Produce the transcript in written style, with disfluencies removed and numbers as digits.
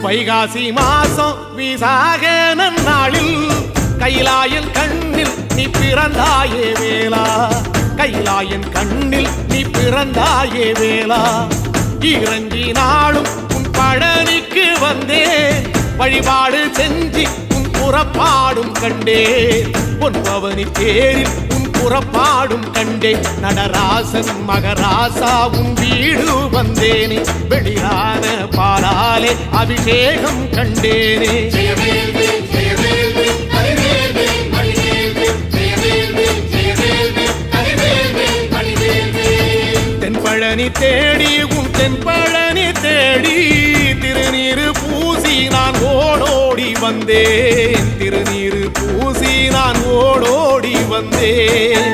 வைகாசி மாசம் விசாக நன்னாளில் கைலாயன் கண்ணில் நீ பிறந்தாயே வேளா, கைலாயன் கண்ணில் நீ பிறந்தாயே வேளா. இறங்கி நாளும் உன் பழனிக்கு வந்தே, வழிபாடு செஞ்சு உன் புறப்பாடும் கண்டே. பொன்பவனி தேரில் உன் புறப்பாடும் கண்டே. நடராசன் மகராசா உன் வீடு வந்தேனே, வெளியான பாலாலே அபிஷேகம் கண்டேனே. தென்பழனி தேடி உன் தென்பழனி தேடி, திருநீரு பூசி நான் ஓடோடி வந்தேன், திருநீரு பூசி நான் ஓடோடி வந்தேன்.